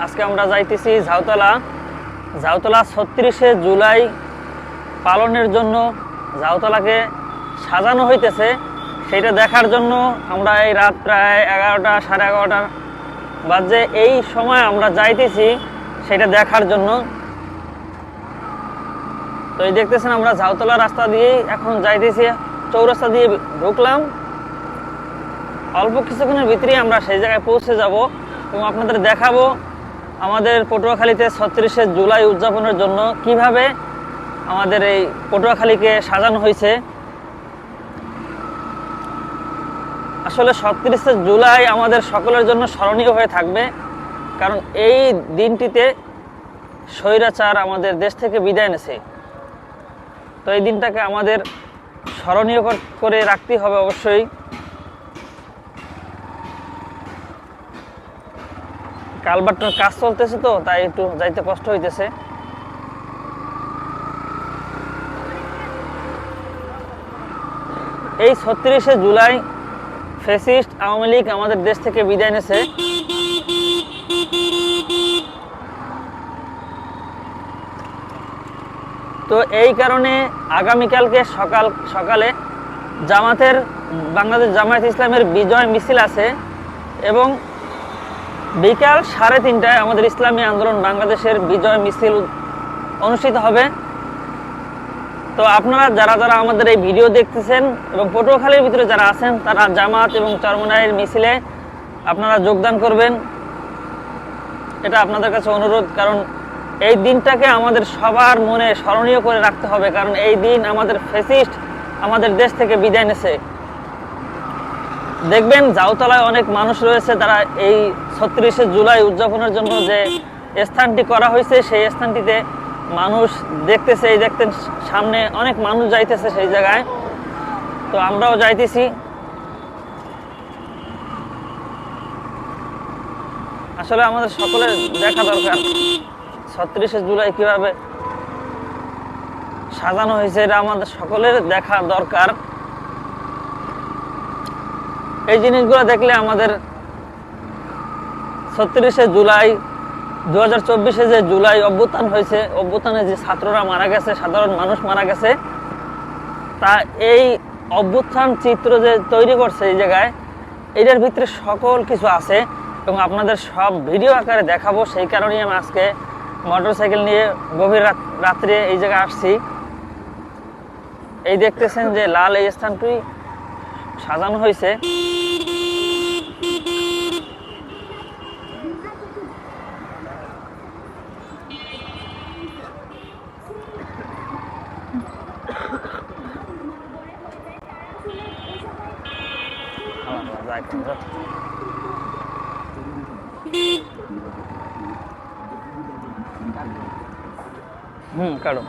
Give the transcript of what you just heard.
আজকে আমরা যাইতেছি ঝাউতলা। 36শে জুলাই পালনের জন্য ঝাউতলাকে সাজানো হইতেছে, সেটা দেখার জন্য আমরা এই রাত প্রায় 11টা সাড়ে 11টা বাজে এই সময় আমরা যাইতেছি সেটা দেখার জন্য। তো এই দেখতেছেন আমরা ঝাউতলা রাস্তা দিয়েই এখন যাইতেছি, চৌরাস্তা দিয়ে ঢুকলাম। অল্প কিছুক্ষণের ভিতরেই আমরা সেই জায়গায় পৌঁছে যাব এবং আপনাদের দেখাবো আমাদের পটুয়াখালীতে 36শে জুলাই উদযাপনের জন্য কিভাবে আমাদের এই পটুয়াখালীকে সাজানো হয়েছে। আসলে 36শে জুলাই আমাদের সকলের জন্য স্মরণীয় হয়ে থাকবে, কারণ এই দিনটিতে স্বৈরাচার আমাদের দেশ থেকে বিদায় নিয়েছে। তো এই দিনটাকে আমাদের স্মরণীয় করে রাখতে হবে অবশ্যই। কালভার্টের কাজ চলতেছে তো তাই একটু যাইতে কষ্ট হইতেছে। এই 36শে জুলাই ফ্যাসিস্ট আওয়ামী লীগ আমাদের দেশ থেকে বিদায় নিয়েছে। তো এই কারণে আগামীকালকে সকালে বাংলাদেশ জামায়াত ইসলামের বিজয় মিছিল আছে এবং বিকাল 3:30টায় আমাদের ইসলামী আন্দোলন বাংলাদেশের বিজয় মিছিল অনুষ্ঠিত হবে। তো আপনারা যারা আমাদের এই ভিডিও দেখতেছেন এবং পটুয়াখালীর ভিতরে যারা আছেন তারা জামাত এবং চরমনাইয়ের মিছিলে আপনারা যোগদান করবেন, এটা আপনাদের কাছে অনুরোধ। কারণ এই দিনটাকে আমাদের সবার মনে স্মরণীয় করে রাখতে হবে, কারণ এই দিন আমাদের ফ্যাসিস্ট আমাদের দেশ থেকে বিদায় নিয়েছে। দেখবেন ঝাউতলায় অনেক মানুষ রয়েছে, তারা এই 36শে জুলাই উদযাপনের জন্য যে স্থানটি করা হয়েছে সেই স্থানটিতে মানুষ দেখতেছে। এই দেখতেন সামনে অনেক মানুষ যাইতেছে সেই জায়গায়, তো আমরাও যাইতেছি। আসলে আমাদের সকলের দেখা দরকার 36শে জুলাই কিভাবে সাজানো হয়েছে, এটা আমাদের সকলের দেখা দরকার। এই জিনিসগুলো দেখলে আমাদের 36শে জুলাই 2024-এ যে জুলাই অভ্যুত্থান হয়েছে, অভ্যুত্থানে যে ছাত্ররা মারা গেছে, সাধারণ মানুষ মারা গেছে, তা এই অভ্যুত্থান চিত্র যে তৈরি করছে এই জায়গায়, এটার ভিতরে সকল কিছু আছে এবং আপনাদের সব ভিডিও আকারে দেখাবো। সেই কারণেই আমি আজকে মোটরসাইকেল নিয়ে গভীর রাত্রে এই জায়গায় আসছি। এই দেখতেছেন যে লাল এই স্থানটি সাজানো হয়েছে। কারো